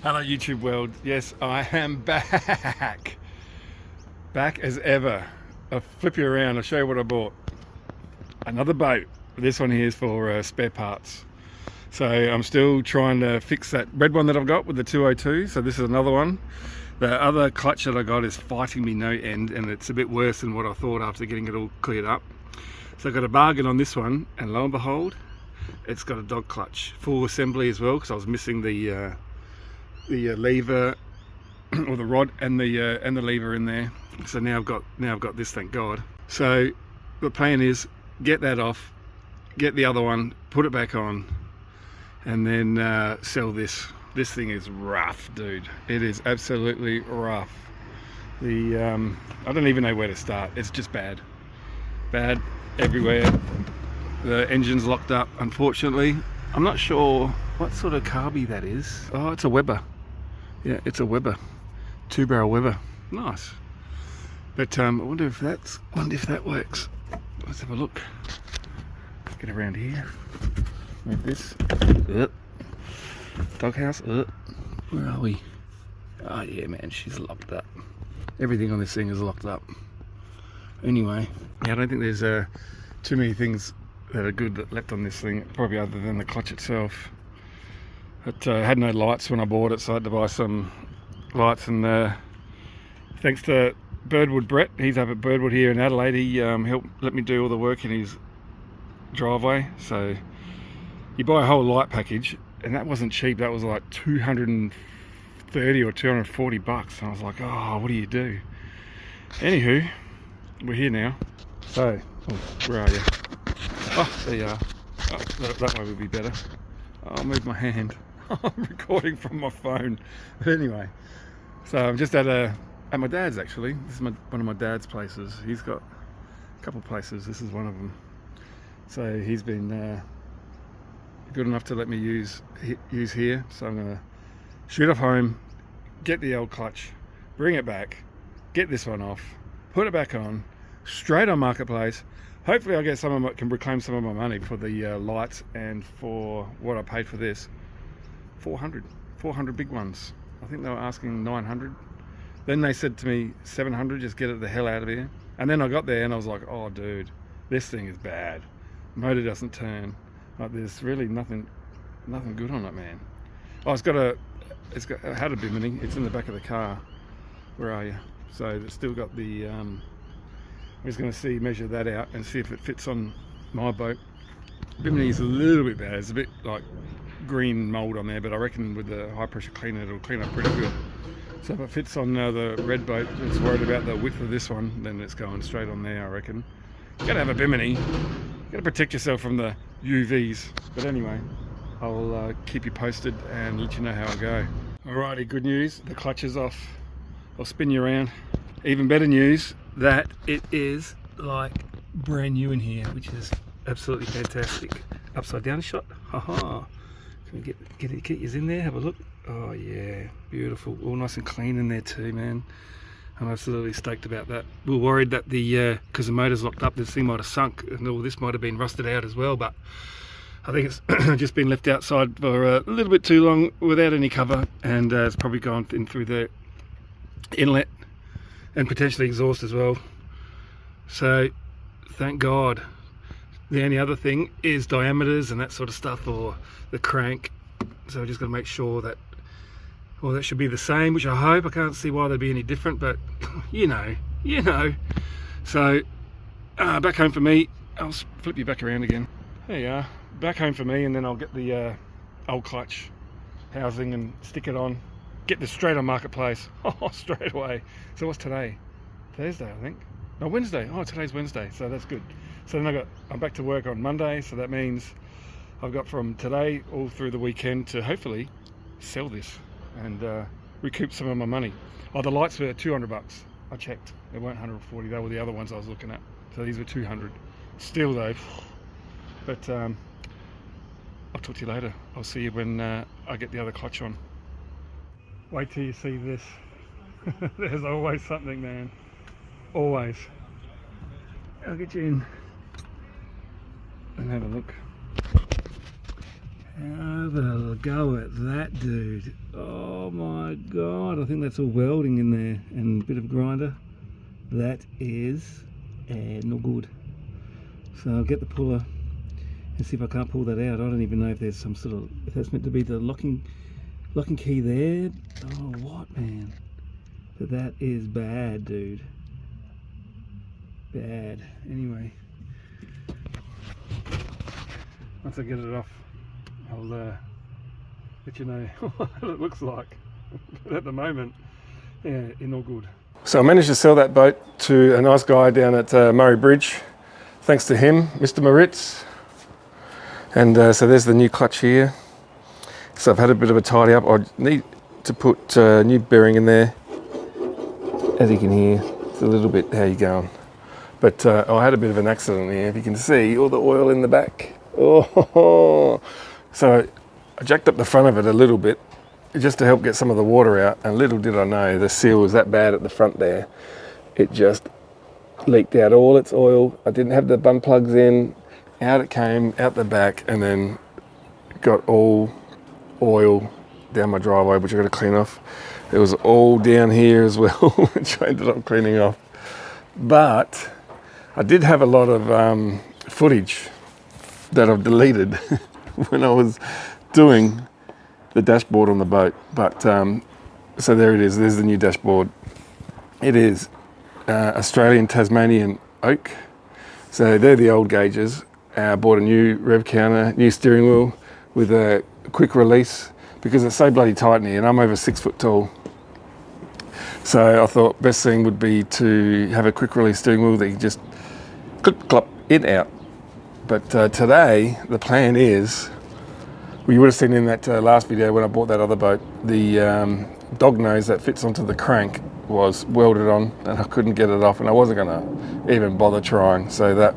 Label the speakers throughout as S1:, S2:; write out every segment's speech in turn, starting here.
S1: Hello YouTube world. Yes, I am back. Back as ever. I'll flip you around, I'll show you what I bought. Another boat. This one here is for spare parts. So I'm still trying to fix that red one that I've got with the 202. So this is another one. The other clutch that I got is fighting me no end, and it's a bit worse than what I thought after getting it all cleared up. So I got a bargain on this one, and lo and behold, it's got a dog clutch. Full assembly as well, because I was missing the lever or the rod and the lever in there. So now I've got this, thank God. So the plan is get that off, get the other one, put it back on, and then sell this. This thing is rough, dude. It is absolutely rough. I don't even know where to start. It's just bad everywhere. The engine's locked up, unfortunately. I'm not sure what sort of carby that is. Oh, it's a Weber. Yeah, it's a Weber, 2-barrel Weber. Nice. But I wonder if that works. Let's have a look. Get around here. Move this. Doghouse. Where are we? Oh yeah, man, she's locked up. Everything on this thing is locked up. Anyway, yeah, I don't think there's too many things that are good left on this thing, probably other than the clutch itself. It had no lights when I bought it, so I had to buy some lights, and thanks to Birdwood Brett, he's up at Birdwood here in Adelaide, he helped let me do all the work in his driveway. So you buy a whole light package, and that wasn't cheap. That was like 230 or 240 bucks. And I was like, oh, what do you do? Anywho, we're here now. So, oh, where are you? Oh, there you are. Oh, that way would be better. I'll move my hand. I'm recording from my phone. But anyway, so I'm just at my dad's, actually. This is one of my dad's places. He's got a couple places. This is one of them. So he's been good enough to let me use here. So I'm going to shoot off home, get the old clutch, bring it back, get this one off, put it back on, straight on Marketplace. Hopefully I'll get can reclaim some of my money for the lights and for what I paid for this. 400 big ones. I think they were asking 900. Then they said to me 700, just get it the hell out of here. And then I got there and I was like, oh dude, this thing is bad. Motor doesn't turn. Like, there's really nothing good on it, man. Oh, it had a bimini. It's in the back of the car. Where are you? So it's still got the I'm just going to measure that out and see if it fits on my boat. Bimini is a little bit bad. It's a bit like green mold on there, but I reckon with the high pressure cleaner it'll clean up pretty good. So if it fits on the red boat, it's worried about the width of this one, then it's going straight on there, I reckon. You gotta have a bimini. You gotta protect yourself from the UVs. But anyway, I'll keep you posted and let you know how I go. Alrighty, good news. The clutch is off. I'll spin you around. Even better news, that it is like brand new in here, which is absolutely fantastic. Upside down shot. Haha. Can we get you in there? Have a look. Oh yeah, beautiful. All nice and clean in there too, man. I'm absolutely stoked about that. We were worried that because the motor's locked up, this thing might have sunk and all this might have been rusted out as well, but I think it's just been left outside for a little bit too long without any cover, and it's probably gone in through the inlet and potentially exhaust as well. So thank God. The only other thing is diameters and that sort of stuff, or the crank. So I just got to make sure that, well, that should be the same, which I hope. I can't see why they'd be any different, but you know. So back home for me. I'll flip you back around again. There you are. Back home for me, and then I'll get the old clutch housing and stick it on. Get this straight on Marketplace. Oh, straight away. So what's today? Thursday, I think. No, Wednesday. Oh, today's Wednesday, so that's good. So then I'm back to work on Monday, so that means I've got from today all through the weekend to hopefully sell this and recoup some of my money. Oh, the lights were 200 bucks. I checked. They weren't 140. They were the other ones I was looking at. So these were 200. Still though. But I'll talk to you later. I'll see you when I get the other clutch on. Wait till you see this. There's always something, man. Always. I'll get you in and have a look. Have a go at that, dude. Oh my god, I think that's all welding in there and a bit of grinder. That is no good. So I'll get the puller and see if I can't pull that out. I don't even know if there's some sort of, if that's meant to be the locking key there. Oh, what, man? But that is bad, dude. Bad. Anyway, once I get it off, I'll let you know what it looks like. But at the moment, yeah, in all good. So I managed to sell that boat to a nice guy down at Murray Bridge. Thanks to him, Mr. Moritz. And so there's the new clutch here. So I've had a bit of a tidy up. I need to put a new bearing in there. As you can hear, it's a little bit, how you going? But I had a bit of an accident here. If you can see all the oil in the back. Oh, so I jacked up the front of it a little bit just to help get some of the water out. And little did I know the seal was that bad at the front there. It just leaked out all its oil. I didn't have the bung plugs in. Out it came, out the back, and then got all oil down my driveway, which I got to clean off. It was all down here as well, which I ended up cleaning off. But I did have a lot of footage that I've deleted when I was doing the dashboard on the boat. But so there it is. There's the new dashboard. It is Australian Tasmanian oak. So they're the old gauges. I bought a new rev counter, new steering wheel with a quick release because it's so bloody tight in here, and I'm over 6 foot tall. So I thought best thing would be to have a quick release steering wheel that you just clip, clop, in, out. But today the plan is, well, you would have seen in that last video when I bought that other boat, the dog nose that fits onto the crank was welded on and I couldn't get it off, and I wasn't going to even bother trying. So that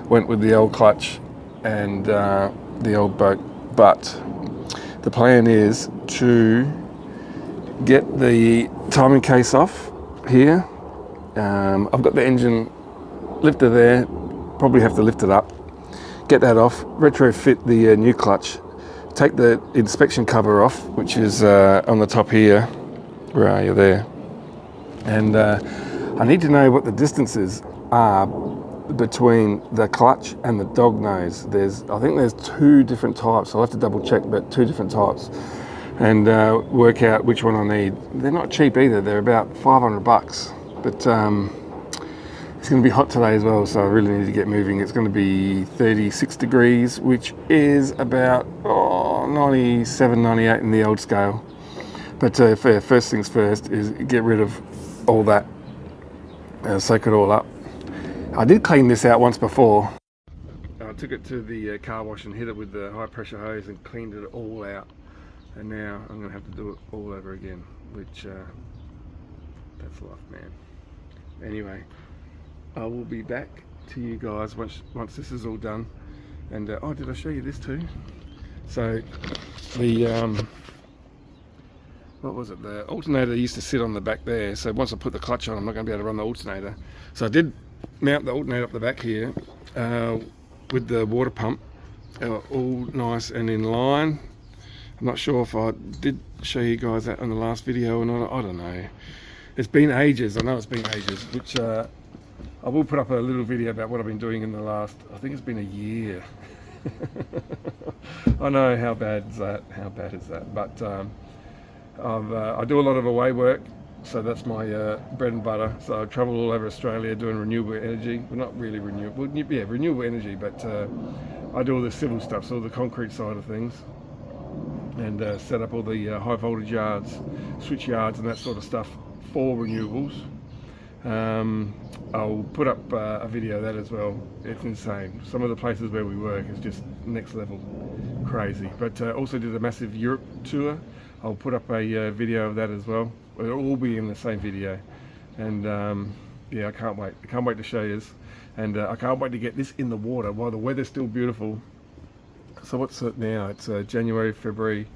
S1: went with the old clutch and the old boat. But the plan is to get the timing case off here. I've got the engine lifter there, probably have to lift it up, get that off, retrofit the new clutch, take the inspection cover off, which is on the top here. Where are you? There. And I need to know what the distances are between the clutch and the dog nose. I think there's 2 different types. I'll have to double check, but 2 different types, and work out which one I need. They're not cheap either. They're about $500, but it's going to be hot today as well, so I really need to get moving. It's going to be 36 degrees, which is about 97, 98 in the old scale. But first things first is get rid of all that, soak it all up. I did clean this out once before. I took it to the car wash and hit it with the high pressure hose and cleaned it all out. And now I'm going to have to do it all over again, which that's life, man. Anyway, I will be back to you guys once this is all done. And oh, did I show you this too? So the what was it? The alternator used to sit on the back there. So once I put the clutch on, I'm not going to be able to run the alternator. So I did mount the alternator up the back here with the water pump, all nice and in line. I'm not sure if I did show you guys that on the last video or not. I don't know. It's been ages. I know it's been ages, which I will put up a little video about what I've been doing in the last, I think it's been a year. I know, how bad is that? How bad is that? But I do a lot of away work, so that's my bread and butter. So I travel all over Australia doing renewable energy. Well, not really renewable, yeah, renewable energy, but I do all the civil stuff, so the concrete side of things, and set up all the high voltage yards, switch yards and that sort of stuff for renewables. I'll put up a video of that as well. It's insane. Some of the places where we work is just next level crazy. But also did a massive Europe tour. I'll put up a video of that as well. It'll all be in the same video. And yeah, I can't wait. I can't wait to show you this. And I can't wait to get this in the water while the weather's still beautiful. So what's it now? It's January, February.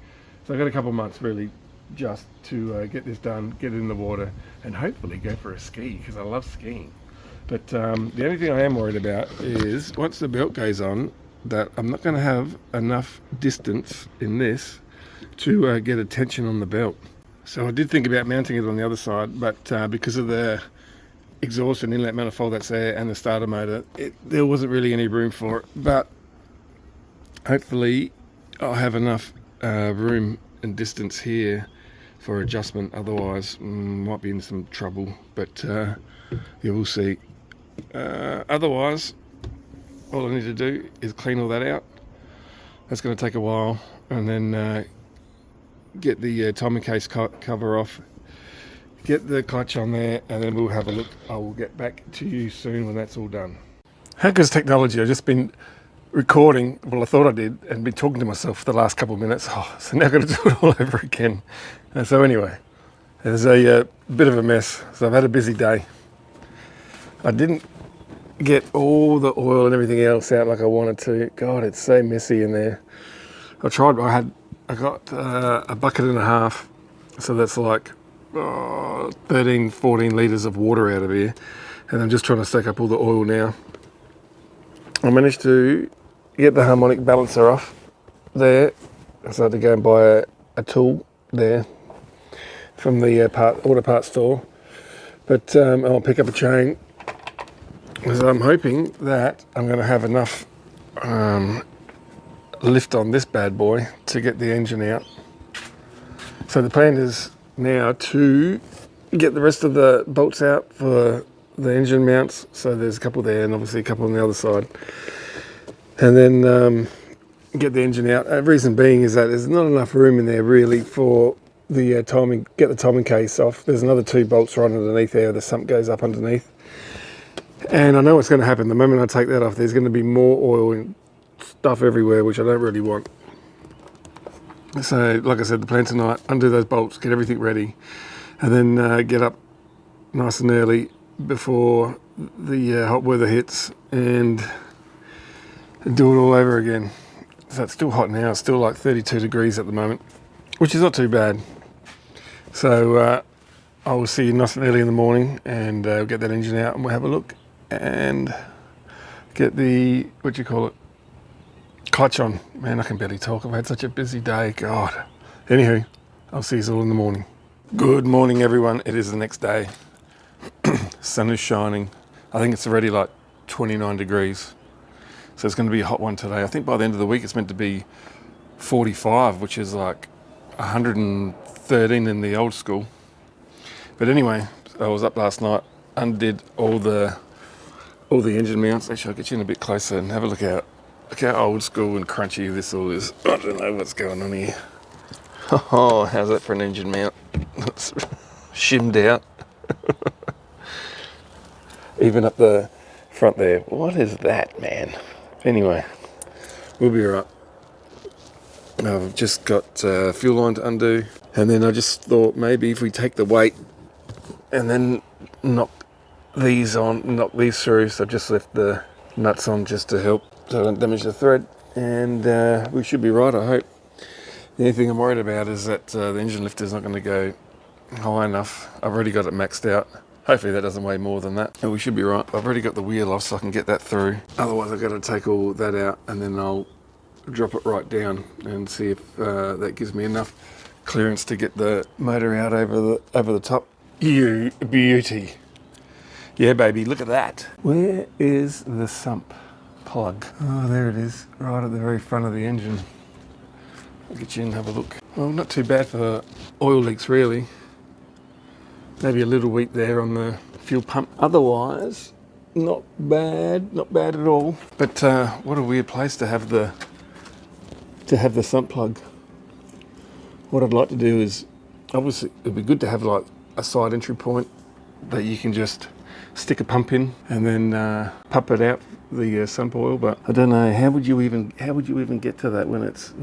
S1: So I've got a couple of months really just to get this done, get it in the water, and hopefully go for a ski, because I love skiing. But the only thing I am worried about is once the belt goes on, that I'm not going to have enough distance in this to get a tension on the belt. So I did think about mounting it on the other side, but because of the exhaust and inlet manifold that's there and the starter motor, there wasn't really any room for it. But hopefully I'll have enough room and distance here for adjustment. Otherwise might be in some trouble, but yeah, we'll see. Otherwise all I need to do is clean all that out. That's going to take a while, and then get the timing case cover off, get the clutch on there, and then we'll have a look. I will get back to you soon when that's all done. How good's technology? I've just been recording, well I thought I did, and been talking to myself for the last couple of minutes. So now I've got to do it all over again. So anyway, there's a bit of a mess. So I've had a busy day. I didn't get all the oil and everything else out like I wanted to. God, it's so messy in there. I got a bucket and a half, so that's like 13, 14 litres of water out of here, and I'm just trying to stack up all the oil now. I managed to get the harmonic balancer off there, so I had to go and buy a tool there from the auto parts store, but I'll pick up a chain. So I'm hoping that I'm going to have enough lift on this bad boy to get the engine out. So the plan is now to get the rest of the bolts out for the engine mounts. So there's a couple there and obviously a couple on the other side. And then get the engine out. The reason being is that there's not enough room in there really for the timing, get the timing case off. There's another 2 bolts right underneath there. The sump goes up underneath. And I know what's going to happen. The moment I take that off, there's going to be more oil and stuff everywhere, which I don't really want. So, like I said, the plan tonight, undo those bolts, get everything ready, and then get up nice and early before the hot weather hits and do it all over again. So it's still hot now. It's still like 32 degrees at the moment, which is not too bad. So I will see you nice and early in the morning, and we'll get that engine out and we'll have a look and get the, clutch on. Man, I can barely talk. I've had such a busy day. God. Anywho, I'll see you all in the morning. Good morning, everyone. It is the next day. Sun is shining. I think it's already like 29 degrees. So it's going to be a hot one today. I think by the end of the week it's meant to be 45, which is like 113 in the old school. But anyway, I was up last night, undid all the engine mounts. Actually, I'll get you in a bit closer and have a look how old school and crunchy this all is. I don't know what's going on here. Oh, how's that for an engine mount? It's shimmed out. Even up the front there. What is that, man? Anyway, we'll be alright. I've just got fuel line to undo, and then I just thought maybe if we take the weight and then knock these through. So I've just left the nuts on just to help so I don't damage the thread, and we should be right, I hope. The only thing I'm worried about is that the engine lifter is not going to go high enough. I've already got it maxed out. Hopefully that doesn't weigh more than that, and we should be right. I've already got the wheel off so I can get that through. Otherwise I've got to take all that out and then I'll drop it right down and see if that gives me enough clearance to get the motor out over the top. You beauty. Yeah, baby, look at that. Where is the sump plug? Oh, there it is, right at the very front of the engine. I'll get you in and have a look. Well, not too bad for oil leaks, really. Maybe a little weak there on the fuel pump. Otherwise, not bad at all. But what a weird place to have the sump plug. What I'd like to do is, obviously, it'd be good to have like a side entry point that you can just stick a pump in and then pump it out the sump oil. But I don't know, how would you even get to that when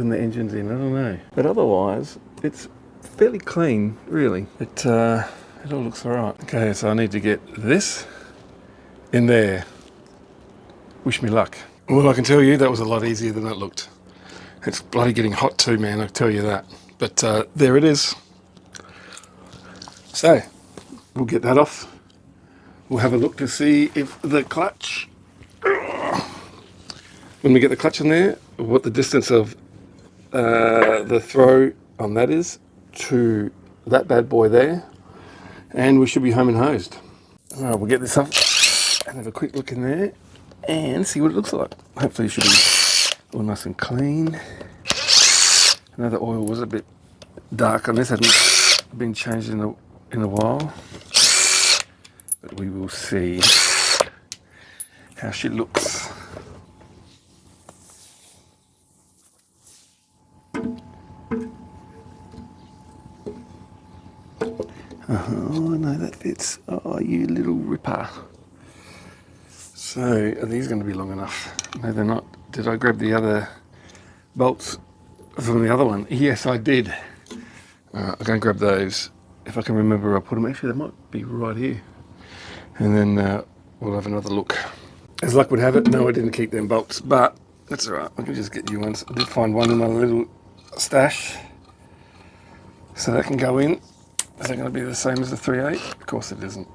S1: the engine's in? I don't know. But otherwise, it's fairly clean, really. It all looks alright. Okay, so I need to get this in there. Wish me luck. Well, I can tell you that was a lot easier than it looked. It's bloody getting hot too, man, I tell you that. But there it is. So, we'll get that off. We'll have a look to see if the clutch when we get the clutch on there, what the distance of the throw on that is to that bad boy there, and we should be home and hosed. All right, we'll get this up and have a quick look in there and see what it looks like. Hopefully it should be all nice and clean. I know the oil was a bit dark on this, hadn't been changed in a while, but we will see how she looks. Oh no, that fits. Oh, you little ripper. So, are these going to be long enough? No, they're not. Did I grab the other bolts from the other one? Yes, I did. I'll go and grab those. If I can remember, I'll put them. Actually, they might be right here. And then we'll have another look. As luck would have it, no, I didn't keep them bolts, but that's all right. I can just get new ones. I did find one in my little stash. So that can go in. Is that going to be the same as the 3.8? Of course it isn't.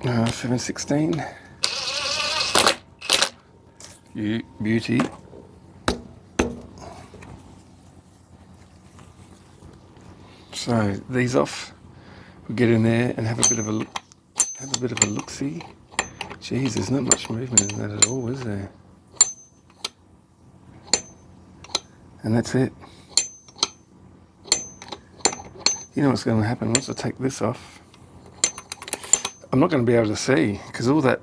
S1: 716. You beauty. So these off. We'll get in there and have a bit of a look. Have a bit of a look-see. Jeez, there's not much movement in that at all, is there? And that's it. You know what's going to happen once I take this off? I'm not going to be able to see, because all that,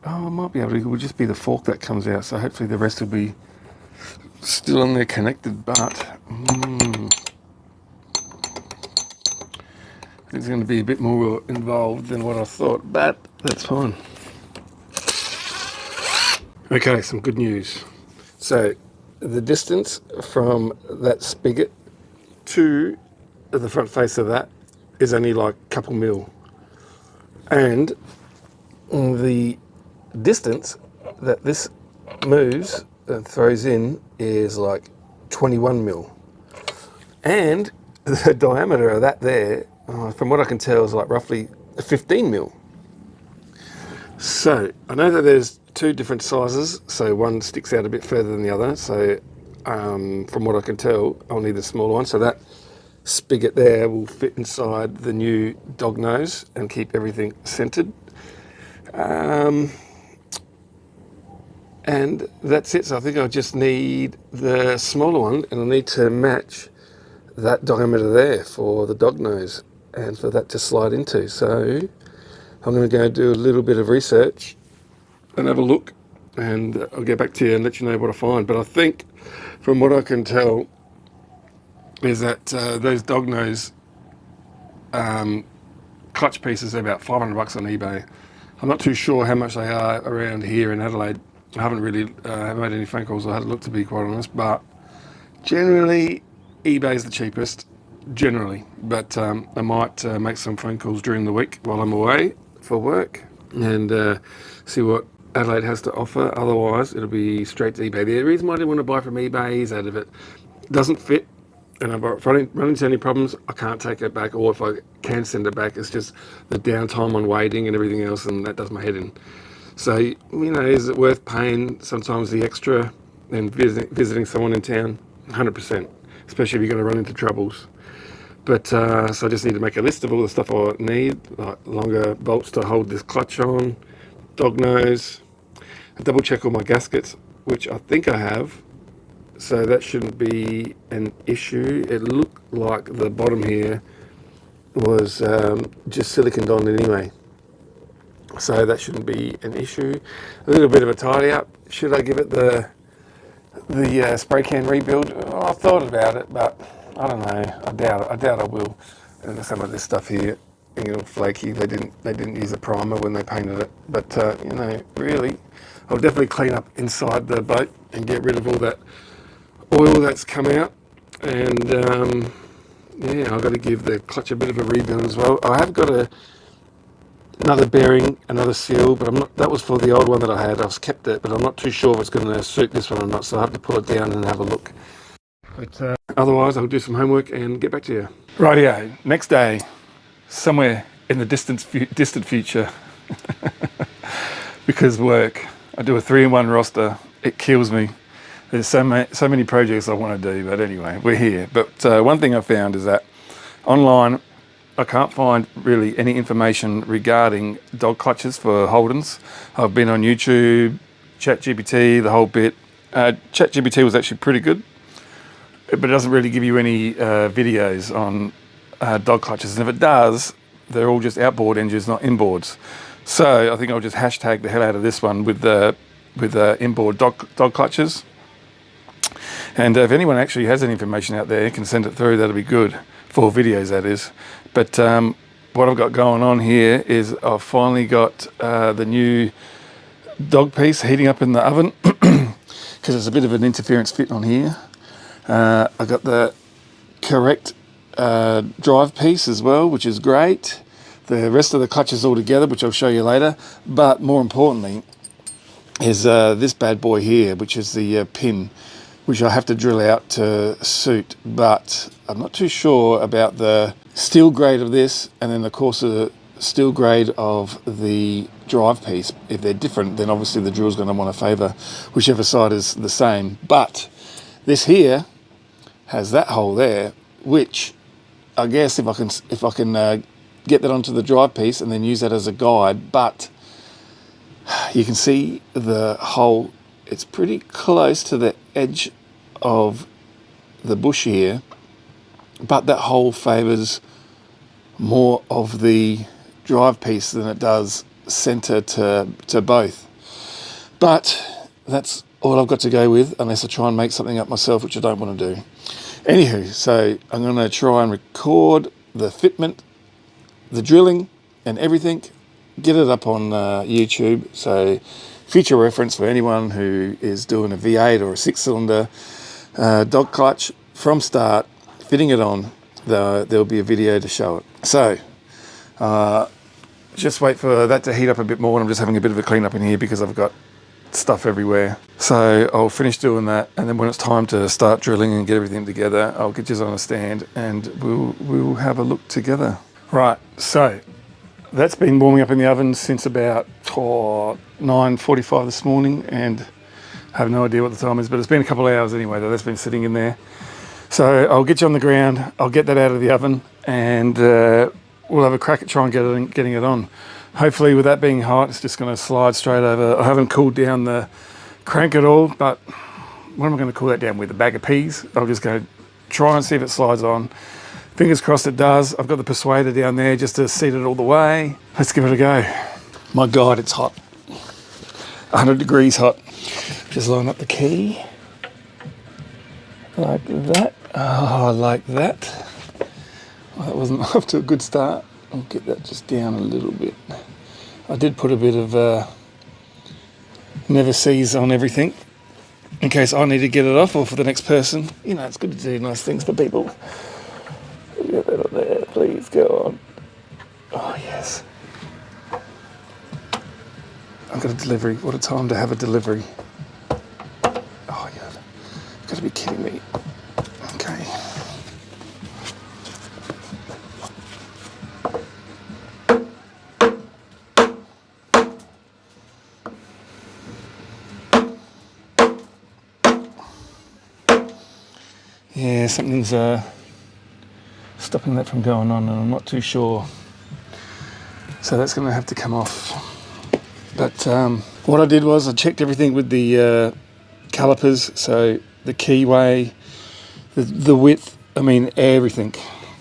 S1: I might be able to, it will just be the fork that comes out, so hopefully the rest will be still on there connected, but it's going to be a bit more involved than what I thought, but that's fine. Okay, some good news. So the distance from that spigot to the front face of that is only like a couple mil, and the distance that this moves and throws in is like 21 mil, and the diameter of that there, from what I can tell, is like roughly 15 mil. So I know that there's two different sizes, so one sticks out a bit further than the other, so from what I can tell, I'll need the smaller one, so that spigot there will fit inside the new dog nose and keep everything centered. And that's it. So I think I just need the smaller one, and I need to match that diameter there for the dog nose and for that to slide into. So I'm going to go do a little bit of research and have a look, and I'll get back to you and let you know what I find. But I think from what I can tell is that those dog nose clutch pieces are about $500 on eBay. I'm not too sure how much they are around here in Adelaide. I haven't really made any phone calls. I had a look, to be quite honest, but generally eBay is the cheapest, generally. But I might make some phone calls during the week while I'm away for work and see what Adelaide has to offer. Otherwise, it'll be straight to eBay. The reason why I didn't want to buy from eBay is that if it doesn't fit and I've run into any problems, I can't take it back, or if I can send it back, it's just the downtime on waiting and everything else, and that does my head in. So, you know, is it worth paying sometimes the extra and visiting someone in town? 100%, especially if you're going to run into troubles. But so I just need to make a list of all the stuff I need, like longer bolts to hold this clutch on, dog nose, double check all my gaskets, which I think I have. So that shouldn't be an issue. It looked like the bottom here was just siliconed on anyway. So that shouldn't be an issue. A little bit of a tidy up. Should I give it the spray can rebuild? Oh, I've thought about it, but I don't know. I doubt I will. And some of this stuff here, a little flaky. They didn't use a primer when they painted it. But you know, really, I'll definitely clean up inside the boat and get rid of all that oil that's come out, and yeah, I've got to give the clutch a bit of a rebuild as well. I have got another bearing, another seal, but I'm not. That was for the old one that I had. I've kept it, but I'm not too sure if it's going to suit this one or not. So I have to pull it down and have a look. But otherwise, I'll do some homework and get back to you. Rightio. Next day, somewhere in the distant future, because work. I do a 3-in-1 roster. It kills me. There's so many projects I want to do, but anyway, we're here. But one thing I found is that online, I can't find really any information regarding dog clutches for Holdens. I've been on YouTube, ChatGPT, the whole bit. ChatGPT was actually pretty good, but it doesn't really give you any videos on dog clutches. And if it does, they're all just outboard engines, not inboards. So I think I'll just hashtag the hell out of this one with inboard dog clutches. And if anyone actually has any information out there, can send it through, that'll be good. For videos, that is. But what I've got going on here is I've finally got the new dog piece heating up in the oven, because there's a bit of an interference fit on here. I've got the correct drive piece as well, which is great. The rest of the clutches all together, which I'll show you later. But more importantly is this bad boy here, which is the pin, which I have to drill out to suit, but I'm not too sure about the steel grade of this and then of course the steel grade of the drive piece. If they're different, then obviously the drill's going to want to favour whichever side is the same. But this here has that hole there, which I guess if I can get that onto the drive piece and then use that as a guide, but you can see the hole. It's pretty close to the edge of the bush here, but that hole favours more of the drive piece than it does centre to both. But that's all I've got to go with, unless I try and make something up myself, which I don't want to do. Anywho, so I'm going to try and record the fitment, the drilling and everything, get it up on YouTube, so future reference for anyone who is doing a V8 or a 6-cylinder dog clutch from start, fitting it on. There'll be a video to show it. So just wait for that to heat up a bit more. And I'm just having a bit of a clean up in here because I've got stuff everywhere. So I'll finish doing that, and then when it's time to start drilling and get everything together, I'll get you on a stand and we'll have a look together. Right, so that's been warming up in the oven since about 9:45 this morning, and I have no idea what the time is, but it's been a couple of hours anyway that that's been sitting in there. So I'll get you on the ground, I'll get that out of the oven, and we'll have a crack at trying getting it on. Hopefully with that being hot, it's just going to slide straight over. I haven't cooled down the crank at all, but what am I going to cool that down with? A bag of peas? I'll just go try and see if it slides on. Fingers crossed it does. I've got the persuader down there just to seat it all the way. Let's give it a go. My God, it's hot. 100 degrees hot. Just line up the key. Like that. Oh, like that. Well, that wasn't off to a good start. I'll get that just down a little bit. I did put a bit of never sees on everything in case I need to get it off, or for the next person. You know, it's good to do nice things for people. Get that on there, please go on. Oh yes. I've got a delivery. What a time to have a delivery. Oh yeah. You've got to be kidding me. Okay. Yeah, something's stopping that from going on, and I'm not too sure. So that's going to have to come off. But what I did was I checked everything with the calipers, so the keyway, the width, I mean everything.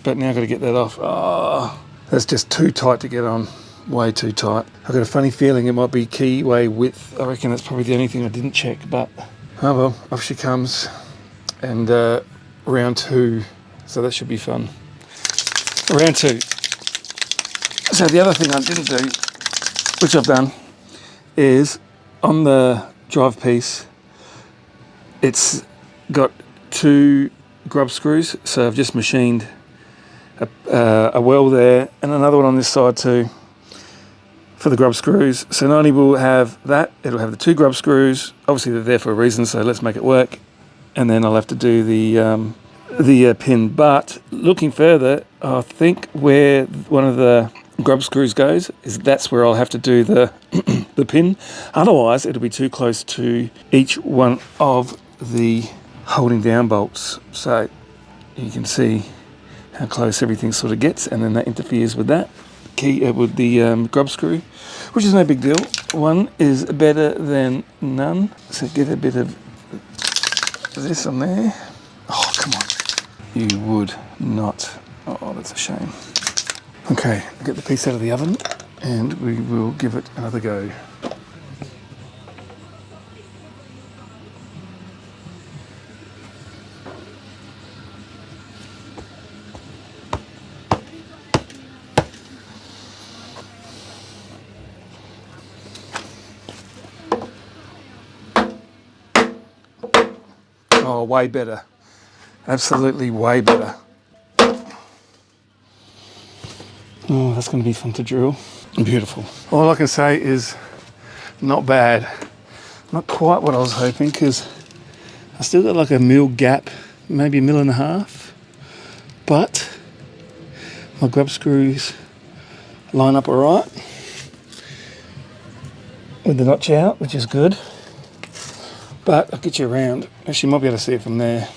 S1: But now I've got to get that off. Oh, that's just too tight to get on, way too tight. I've got a funny feeling it might be keyway width. I reckon that's probably the only thing I didn't check, but oh well, off she comes. And round two, so that should be fun. Round two. So the other thing I didn't do, which I've done, is on the drive piece, it's got 2 grub screws, so I've just machined a well there and another one on this side too for the grub screws. So not only will have that, it'll have the 2 grub screws. Obviously they're there for a reason, so let's make it work. And then I'll have to do the pin. But looking further, I think where one of the grub screws goes is that's where I'll have to do the the pin. Otherwise, it'll be too close to each one of the holding down bolts, so you can see how close everything sort of gets, and then that interferes with that key with the grub screw, which is no big deal. One is better than none, so get a bit of this on there. Oh, come on, you would not. Oh, that's a shame. Okay, get the piece out of the oven and we will give it another go. Oh, way better. Absolutely way better. Oh, that's going to be fun to drill. Beautiful. All I can say is not bad. Not quite what I was hoping, because I still got like a mil gap, maybe 1.5 mils. But my grub screws line up all right with the notch out, which is good. But I'll get you around. Actually, you might be able to see it from there.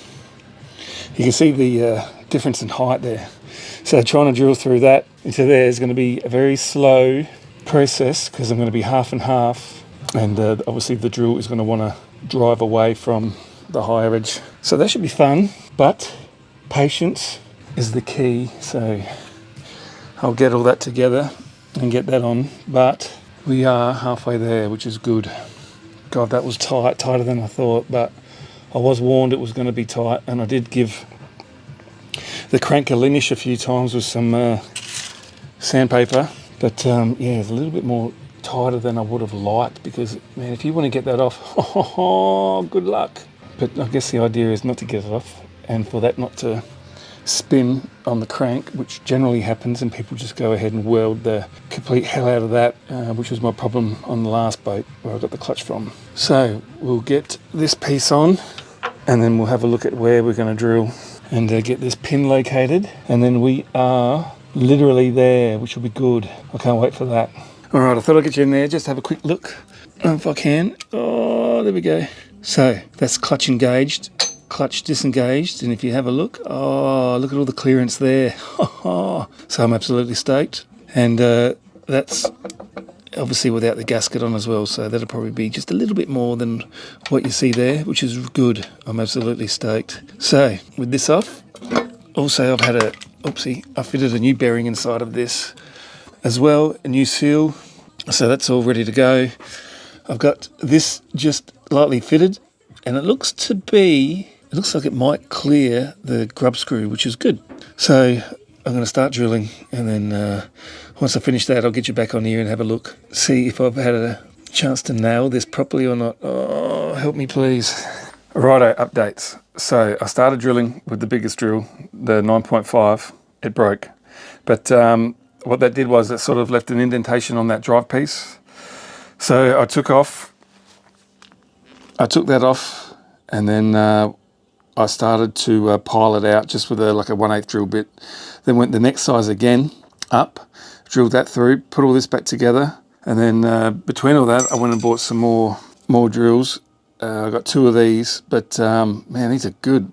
S1: You can see the difference in height there. So trying to drill through that into there is going to be a very slow process, because I'm going to be half and half. And obviously the drill is going to want to drive away from the higher edge. So that should be fun, but patience is the key. So I'll get all that together and get that on. But we are halfway there, which is good. God, that was tight, tighter than I thought, but I was warned it was going to be tight, and I did give the crank a linish a few times with some sandpaper, but yeah, it's a little bit more tighter than I would have liked, because, man, if you want to get that off, oh, good luck. But I guess the idea is not to get it off, and for that not to spin on the crank, which generally happens, and people just go ahead and weld the complete hell out of that, which was my problem on the last boat where I got the clutch from. So we'll get this piece on, and then we'll have a look at where we're going to drill and get this pin located, and then we are literally there, which will be good. I can't wait for that. All right, I thought I'd get you in there, just have a quick look if I can. Oh, there we go. So that's clutch engaged, clutch disengaged, and if you have a look, oh, look at all the clearance there. So I'm absolutely stoked, and that's obviously without the gasket on as well, so that'll probably be just a little bit more than what you see there, which is good. I'm absolutely stoked. So with this off, also I've had I fitted a new bearing inside of this as well, a new seal, so that's all ready to go. I've got this just lightly fitted, and it looks like it might clear the grub screw, which is good. So I'm going to start drilling, and then once I finish that, I'll get you back on here and have a look, see if I've had a chance to nail this properly or not. Oh, help me please. Righto, updates. So I started drilling with the biggest drill, the 9.5. It broke, but what that did was it sort of left an indentation on that drive piece. So I took that off, and then I started to pile it out just with like a 1/8 drill bit. Then went the next size again up, drilled that through, put all this back together, and then between all that I went and bought some more drills. I got 2 of these, but man, these are good.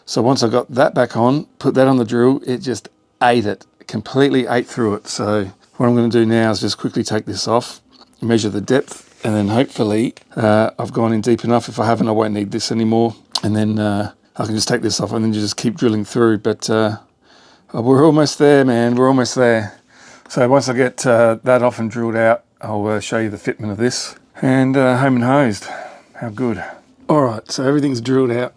S1: So once I got that back on, put that on the drill, it just completely ate through it. So what I'm going to do now is just quickly take this off, measure the depth, and then hopefully I've gone in deep enough. If I haven't, I won't need this anymore, and then I can just take this off and then just keep drilling through. But we're almost there, man, we're almost there. So once I get that off and drilled out, I'll show you the fitment of this, and home and hosed. How good. All right, so everything's drilled out.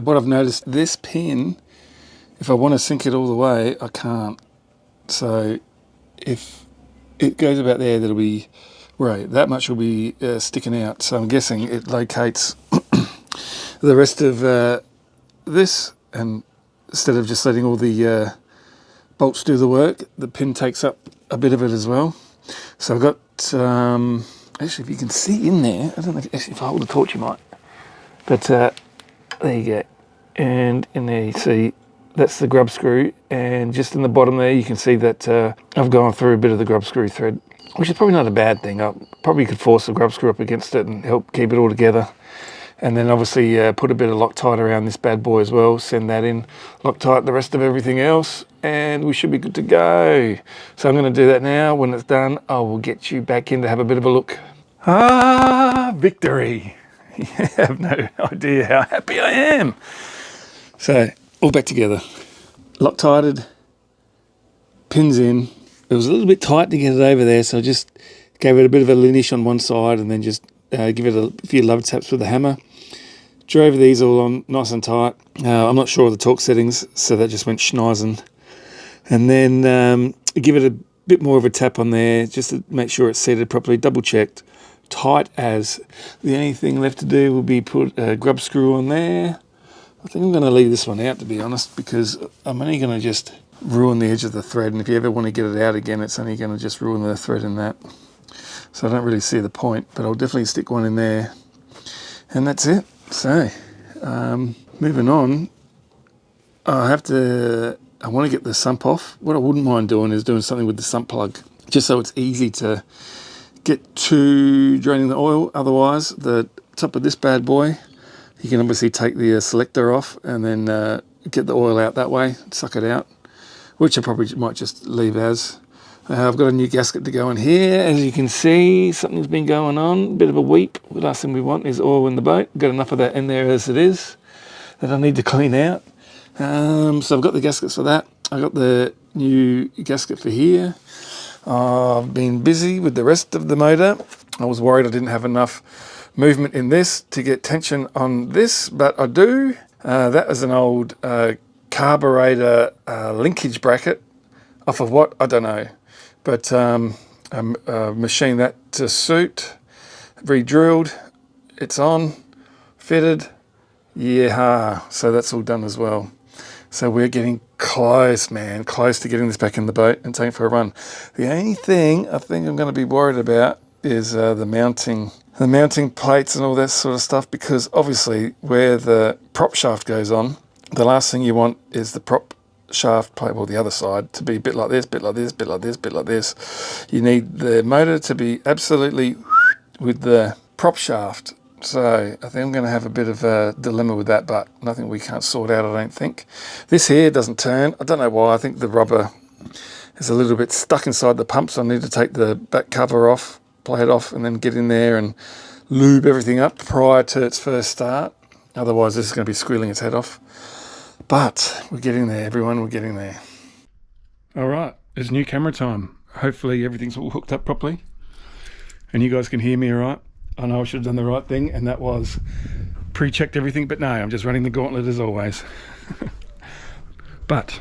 S1: What I've noticed, this pin, if I want to sink it all the way, I can't. So if it goes about there, that'll be, right, that much will be sticking out. So I'm guessing it locates the rest of this, and instead of just letting all the bolts do the work, the pin takes up a bit of it as well. So I've got, actually, if you can see in there, I don't know if I hold the torch you might, but there you go. And in there you see, that's the grub screw, and just in the bottom there you can see that I've gone through a bit of the grub screw thread, which is probably not a bad thing. I probably could force the grub screw up against it and help keep it all together. And then obviously put a bit of Loctite around this bad boy as well. Send that in, Loctite the rest of everything else, and we should be good to go. So I'm going to do that now. When it's done, I will get you back in to have a bit of a look. Ah, victory. You have no idea how happy I am. So all back together. Loctited, pins in. It was a little bit tight to get it over there, so I just gave it a bit of a linish on one side and then just give it a few love taps with a hammer. Drove these all on nice and tight. I'm not sure of the torque settings, so that just went schneisen. And then give it a bit more of a tap on there just to make sure it's seated properly, double checked, tight as. The only thing left to do will be put a grub screw on there. I think I'm going to leave this one out, to be honest, because I'm only going to just ruin the edge of the thread, and if you ever want to get it out again, it's only going to just ruin the thread in that. So I don't really see the point, but I'll definitely stick one in there, and that's it. So moving on, I want to get the sump off. What I wouldn't mind doing is doing something with the sump plug, just so it's easy to get to draining the oil. Otherwise, the top of this bad boy, you can obviously take the selector off and then get the oil out that way, suck it out, which I probably might just leave as. I've got a new gasket to go in here. As you can see, something's been going on, a bit of a weep. The last thing we want is oil in the boat. Got enough of that in there as it is that I need to clean out. So I've got the gaskets for that. I got the new gasket for here. I've been busy with the rest of the motor. I was worried I didn't have enough movement in this to get tension on this, but I do. That was an old carburetor linkage bracket off of what? I don't know. But machined that to suit, re-drilled, it's on, fitted, yeah, so that's all done as well. So we're getting close, man, close to getting this back in the boat and taking it for a run. The only thing I think I'm going to be worried about is the mounting plates and all that sort of stuff, because obviously where the prop shaft goes on, the last thing you want is the prop shaft plate, well, the other side, to be a bit like this, bit like this, bit like this, bit like this. You need the motor to be absolutely with the prop shaft. So I think I'm going to have a bit of a dilemma with that, but nothing we can't sort out, I don't think. This here doesn't turn. I don't know why. I think the rubber is a little bit stuck inside the pump, so I need to take the back cover off, play it off, and then get in there and lube everything up prior to its first start. Otherwise, this is going to be squealing its head off. But we're getting there, everyone, we're getting there. All right, it's new camera time. Hopefully everything's all hooked up properly and you guys can hear me all right. I know I should have done the right thing, and that was pre-checked everything, but no, I'm just running the gauntlet as always. But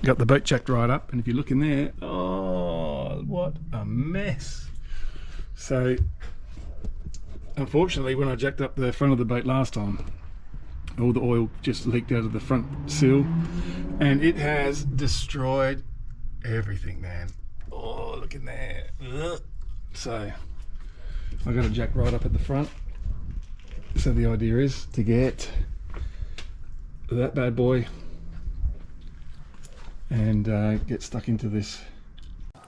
S1: got the boat jacked right up, and if you look in there, oh, what a mess. So unfortunately, when I jacked up the front of the boat last time, all the oil just leaked out of the front seal, and it has destroyed everything, man. Oh, look in there. Ugh. So I got a jack right up at the front. So the idea is to get that bad boy and get stuck into this.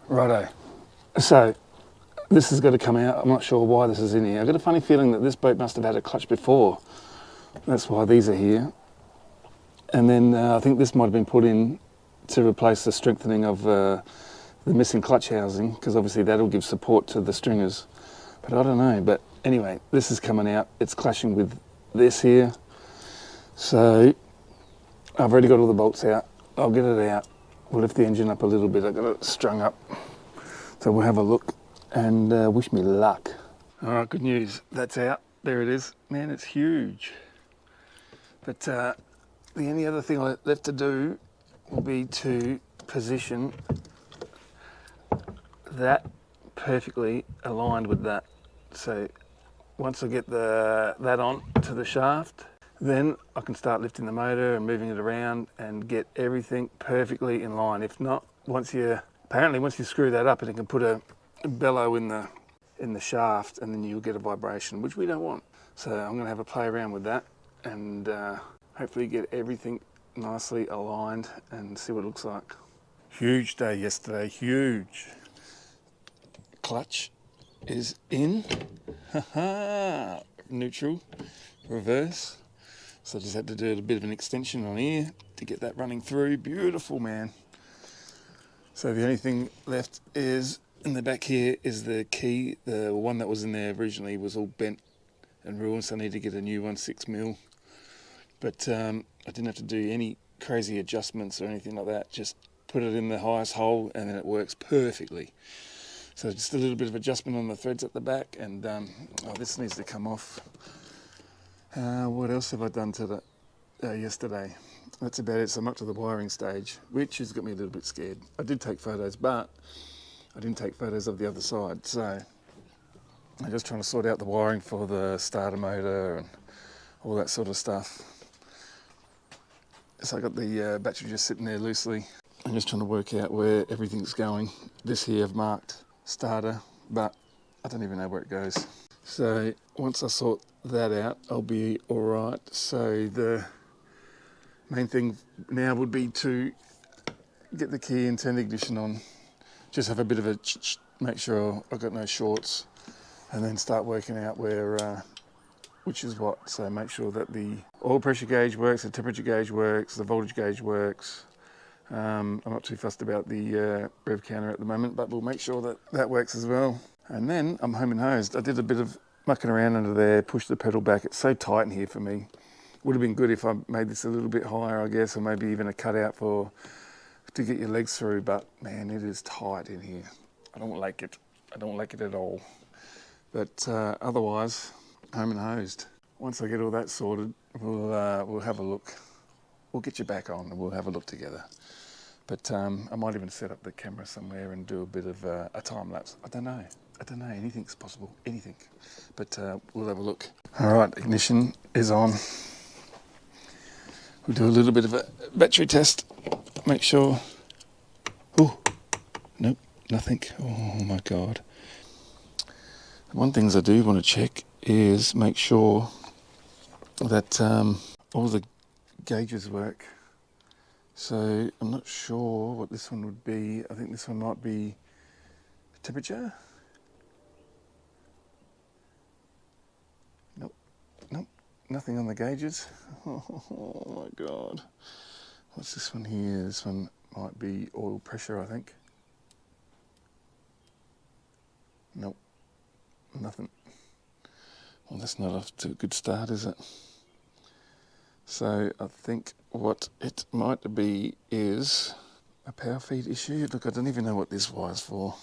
S1: Righto. So this has got to come out. I'm not sure why this is in here. I've got a funny feeling that this boat must have had a clutch before. That's why these are here. And then I think this might have been put in to replace the strengthening of the missing clutch housing, because obviously that'll give support to the stringers. But I don't know. But anyway, this is coming out. It's clashing with this here. So I've already got all the bolts out. I'll get it out. We'll lift the engine up a little bit. I've got it strung up. So we'll have a look and wish me luck. All right, good news. That's out. There it is. Man, it's huge. But the only other thing left to do will be to position that perfectly aligned with that. So once I get that on to the shaft, then I can start lifting the motor and moving it around and get everything perfectly in line. If not, once you screw that up, and it can put a bellow in the shaft, and then you'll get a vibration, which we don't want. So I'm going to have a play around with that and hopefully get everything nicely aligned and see what it looks like. Huge day yesterday, huge. Clutch is in, neutral, reverse. So I just had to do a bit of an extension on here to get that running through. Beautiful, man. So the only thing left is in the back here is the key. The one that was in there originally was all bent and ruined, so I need to get a new one, 6mm. But I didn't have to do any crazy adjustments or anything like that. Just put it in the highest hole and then it works perfectly. So just a little bit of adjustment on the threads at the back, and this needs to come off. What else have I done yesterday? That's about it. So I'm up to the wiring stage, which has got me a little bit scared. I did take photos, but I didn't take photos of the other side. So I'm just trying to sort out the wiring for the starter motor and all that sort of stuff. So I got the battery just sitting there loosely. I'm just trying to work out where everything's going. This here I've marked starter, but I don't even know where it goes. So once I sort that out, I'll be all right. So the main thing now would be to get the key and turn the ignition on. Just have a bit of a make sure I've got no shorts, and then start working out where, which is what. So make sure that the oil pressure gauge works, the temperature gauge works, the voltage gauge works. I'm not too fussed about the rev counter at the moment, but we'll make sure that that works as well. And then I'm home and hosed. I did a bit of mucking around under there, pushed the pedal back. It's so tight in here for me. Would have been good if I made this a little bit higher, I guess, or maybe even a cutout to get your legs through, but man, it is tight in here. I don't like it. I don't like it at all. But otherwise, home and hosed. Once I get all that sorted, we'll have a look. We'll get you back on and we'll have a look together. But I might even set up the camera somewhere and do a bit of a time lapse. I don't know. Anything's possible. Anything. But we'll have a look. All right, ignition is on. We'll do a little bit of a battery test. Make sure. Oh, nope, nothing. Oh my God. One thing I do want to check is make sure that all the gauges work. So I'm not sure what this one would be. I think this one might be temperature. Nope, nothing on the gauges. Oh my God. What's this one here? This one might be oil pressure, I think. Nope, nothing. Well, that's not off to a good start, is it? So I think what it might be is a power feed issue. Look, I don't even know what this wire's for.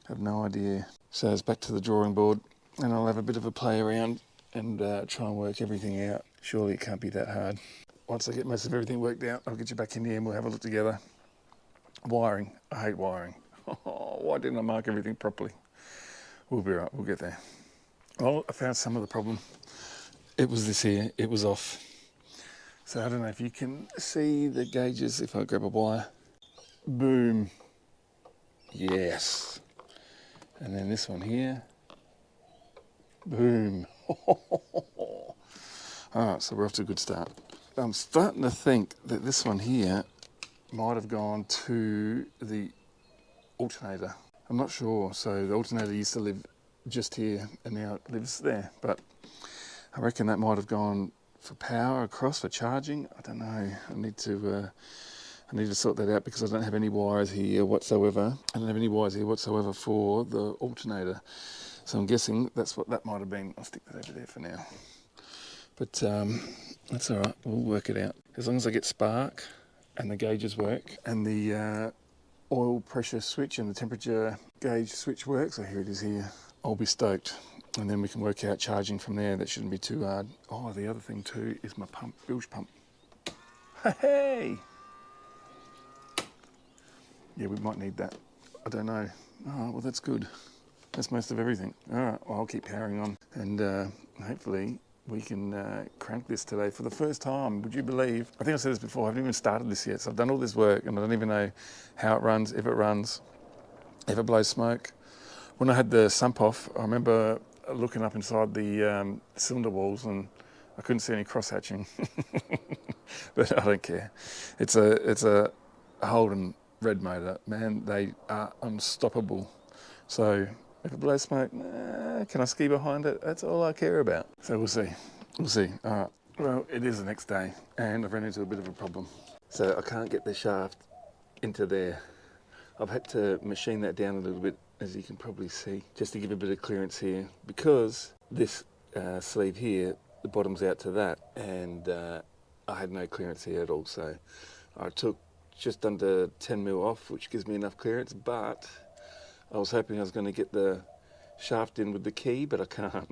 S1: I have no idea. So it's back to the drawing board, and I'll have a bit of a play around and try and work everything out. Surely it can't be that hard. Once I get most of everything worked out, I'll get you back in here and we'll have a look together. Wiring. I hate wiring. Why didn't I mark everything properly? We'll be right. We'll get there. Well, I found some of the problem. It was this here. It was off. So I don't know if you can see the gauges if I grab a wire. Boom. Yes. And then this one here. Boom. Alright, so we're off to a good start. I'm starting to think that this one here might have gone to the alternator. I'm not sure. So the alternator used to live just here and now it lives there. But I reckon that might have gone for power across for charging. I don't know. I need to sort that out because I don't have any wires here whatsoever. I don't have any wires here whatsoever for the alternator. So I'm guessing that's what that might have been. I'll stick that over there for now. But that's all right. We'll work it out. As long as I get spark and the gauges work and the oil pressure switch and the temperature gauge switch works. So here it is here. I'll be stoked. And then we can work out charging from there. That shouldn't be too hard. Oh, the other thing too is my pump, bilge pump. Hey! Yeah, we might need that. I don't know. Oh, well, that's good. That's most of everything. All right, well, I'll keep powering on. And hopefully we can crank this today for the first time. Would you believe? I think I said this before. I haven't even started this yet. So I've done all this work and I don't even know how it runs, if it blows smoke. When I had the sump off, I remember looking up inside the cylinder walls and I couldn't see any cross hatching. But I don't care. It's a Holden red motor. Man, they are unstoppable. So if it blows smoke, can I ski behind it? That's all I care about. So we'll see. We'll see. Alright, well, it is the next day, and I've run into a bit of a problem. So I can't get the shaft into there. I've had to machine that down a little bit, as you can probably see, just to give a bit of clearance here, because this sleeve here, the bottom's out to that, and I had no clearance here at all. So I took just under 10 mil off, which gives me enough clearance, but I was hoping I was going to get the shaft in with the key, but I can't.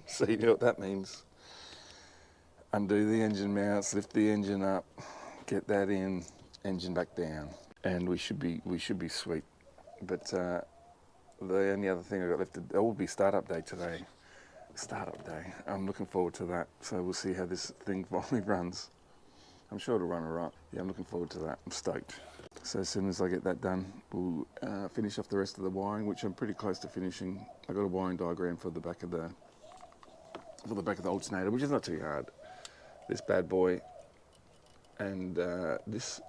S1: So you know what that means. Undo the engine mounts, lift the engine up, get that in, engine back down, and we should be sweet. But the only other thing I got left, it will be startup day today. Startup day. I'm looking forward to that. So we'll see how this thing finally runs. I'm sure it'll run alright. Yeah, I'm looking forward to that. I'm stoked. So as soon as I get that done, we'll finish off the rest of the wiring, which I'm pretty close to finishing. I got a wiring diagram for the back of the alternator, which is not too hard. This bad boy, and this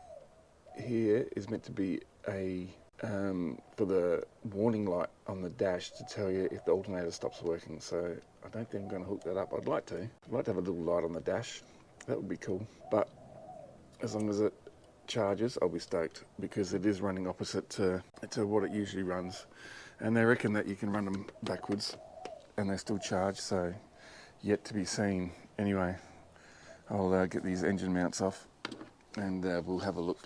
S1: here is meant to be a for the warning light on the dash to tell you if the alternator stops working. So I don't think I'm going to hook that up. I'd like to have a little light on the dash. That would be cool. But as long as it charges, I'll be stoked, because it is running opposite to what it usually runs, and they reckon that you can run them backwards and they still charge. So yet to be seen. Anyway, I'll get these engine mounts off, and we'll have a look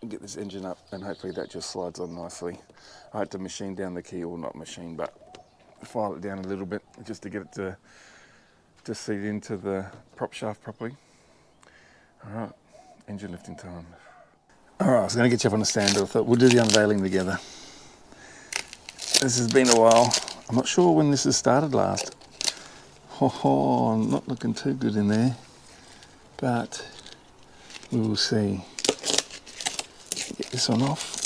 S1: and get this engine up, and hopefully that just slides on nicely. I had to machine down the key, or not machine, but file it down a little bit just to get it to seat into the prop shaft properly. Alright, engine lifting time. Alright, I was going to get you up on the stand, but I thought we'll do the unveiling together. This has been a while. I'm not sure when this has started last. I'm not looking too good in there, but we will see. Get this one off.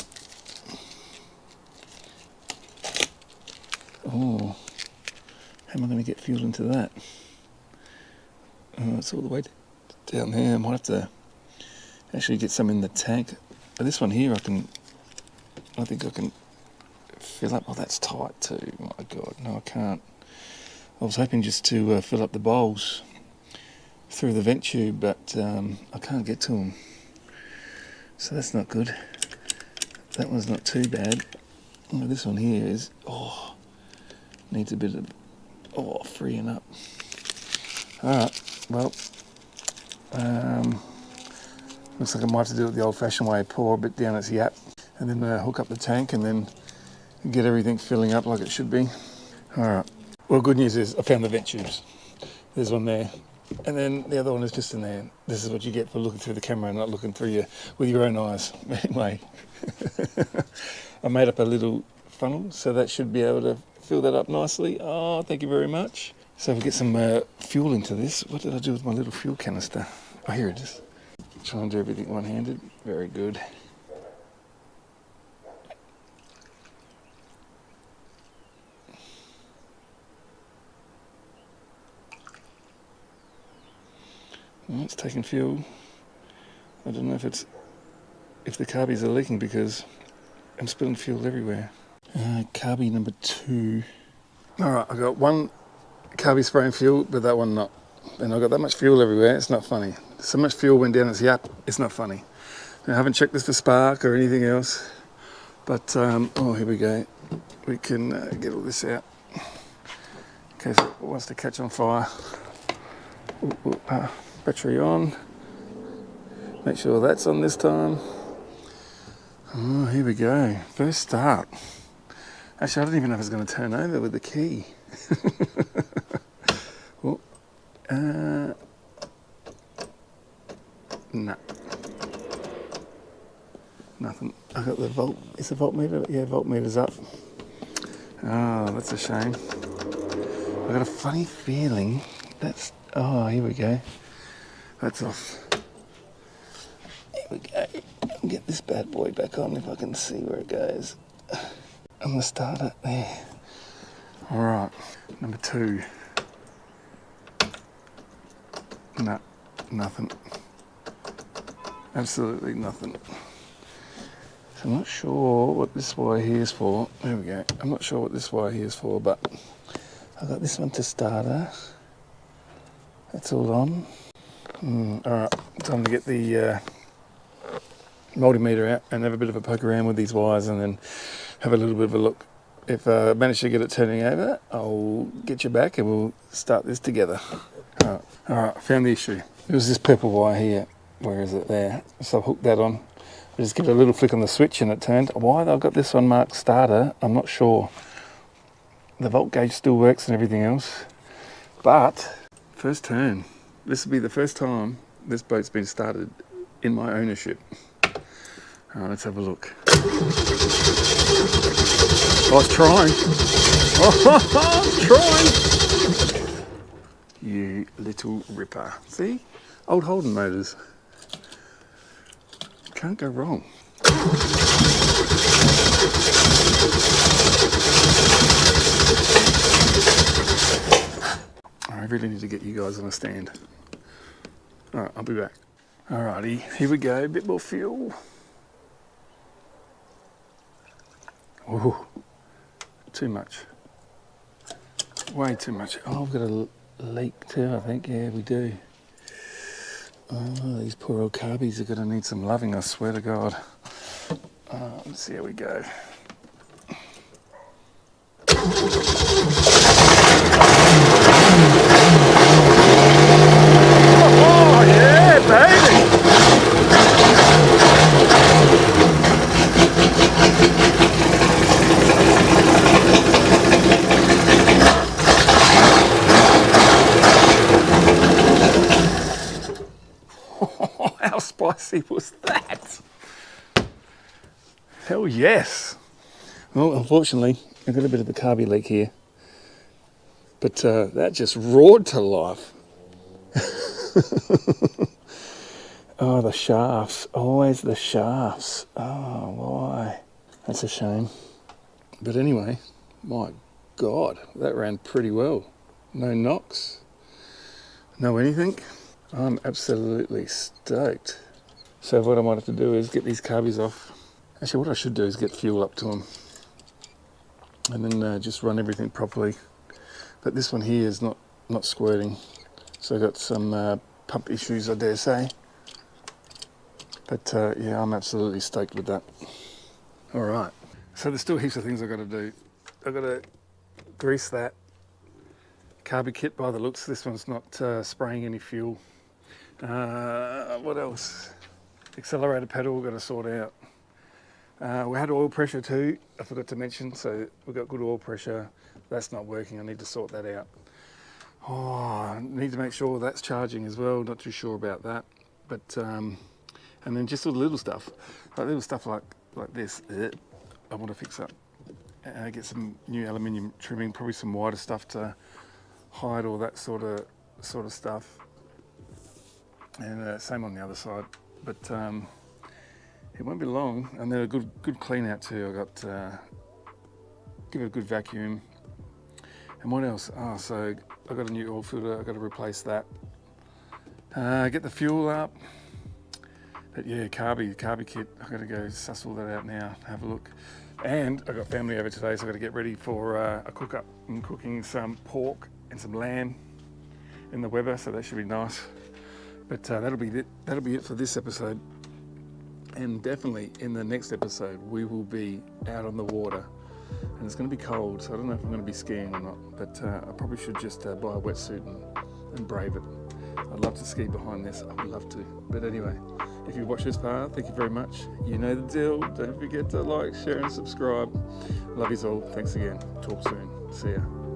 S1: Oh, how am I going to get fuel into that? Oh, it's all the way down there. I might have to actually get some in the tank. But this one here, I think I can fill up. Oh, that's tight too. Oh my God, no, I can't. I was hoping just to fill up the bowls through the vent tube, but I can't get to them. So that's not good. That one's not too bad. Oh, this one here is, needs a bit of, freeing up. Alright, well, looks like I might have to do it the old-fashioned way, pour a bit down its yap, and then hook up the tank, and then get everything filling up like it should be. Alright, well, good news is I found the vent tubes. There's one there, and then the other one is just in there. This is what you get for looking through the camera and not looking through with your own eyes. Anyway, I made up a little funnel, so that should be able to fill that up nicely. Oh, thank you very much. So we'll get some fuel into this. What did I do with my little fuel canister? Oh, here it is. Try and do everything one-handed. Very good. Well, it's taking fuel. I don't know if the carbies are leaking, because I'm spilling fuel everywhere. Carby number 2. Alright, I got one carby spraying fuel, but that one not. And I got that much fuel everywhere, it's not funny. So much fuel went down its yap, it's not funny. Now, I haven't checked this for spark or anything else, but here we go. We can get all this out in case it wants to catch on fire. Battery on. Make sure that's on this time. Oh, here we go. First start. Actually, I don't even know if it's going to turn over with the key. Oh, no. Nothing. I got the volt. Is the voltmeter? Yeah, voltmeter's up. Oh, that's a shame. I got a funny feeling that's. Oh, here we go. That's off. Here we go. I'll get this bad boy back on if I can see where it goes. I'm gonna start it there. Alright, number 2. No, nothing. Absolutely nothing. So I'm not sure what this wire here is for. There we go. I'm not sure what this wire here is for, but I got this one to starter. That's all on. Alright, time to get the multimeter out and have a bit of a poke around with these wires and then have a little bit of a look. If I manage to get it turning over, I'll get you back and we'll start this together. Alright, I found the issue. It was this purple wire here. Where is it? There. So I hooked that on. I just give it a little flick on the switch and it turned. Why I've got this one marked starter, I'm not sure. The volt gauge still works and everything else. But, first turn. This will be the first time this boat's been started in my ownership. Alright, let's have a look. Oh, it's trying. Oh, it's trying. You little ripper. See? Old Holden motors. Can't go wrong. I really need to get you guys on a stand. Alright, I'll be back. Alrighty, here we go. A bit more fuel. Oh, too much. Way too much. Oh, I've got a leak too, I think. Yeah, we do. Oh, these poor old carbies are going to need some loving, I swear to God. Let's see how we go. Oh, yeah, baby! How spicy was that? Hell yes. Well, unfortunately, I've got a bit of a carby leak here. But that just roared to life. Oh, the shafts. Always the shafts. Oh, why? That's a shame. But anyway, my God, that ran pretty well. No knocks. No anything. I'm absolutely stoked. So what I might have to do is get these carbies off. Actually, what I should do is get fuel up to them. And then just run everything properly. But this one here is not squirting. So I've got some pump issues, I dare say. But yeah, I'm absolutely stoked with that. All right. So there's still heaps of things I've got to do. I've got to grease that carby kit by the looks. This one's not spraying any fuel. What else? Accelerator pedal we've got to sort out. We had oil pressure too, I forgot to mention, so we've got good oil pressure. That's not working, I need to sort that out. Oh, I need to make sure that's charging as well, not too sure about that. But, and then just all the little stuff like this, I want to fix up. Get some new aluminium trimming, probably some wider stuff to hide all that sort of stuff. And same on the other side, but it won't be long. And then a good clean out too. I got give it a good vacuum. And what else? Oh, so I got a new oil filter. I got to replace that. Get the fuel up. But yeah, carby kit. I got to go suss all that out now. Have a look. And I got family over today, so I got to get ready for a cook up. I'm cooking some pork and some lamb in the Weber, so that should be nice. But that'll be it for this episode. And definitely in the next episode, we will be out on the water. And it's going to be cold, so I don't know if I'm going to be skiing or not. But I probably should just buy a wetsuit and brave it. I'd love to ski behind this. I would love to. But anyway, if you've watched this far, thank you very much. You know the deal. Don't forget to like, share and subscribe. Love yous all. Thanks again. Talk soon. See ya.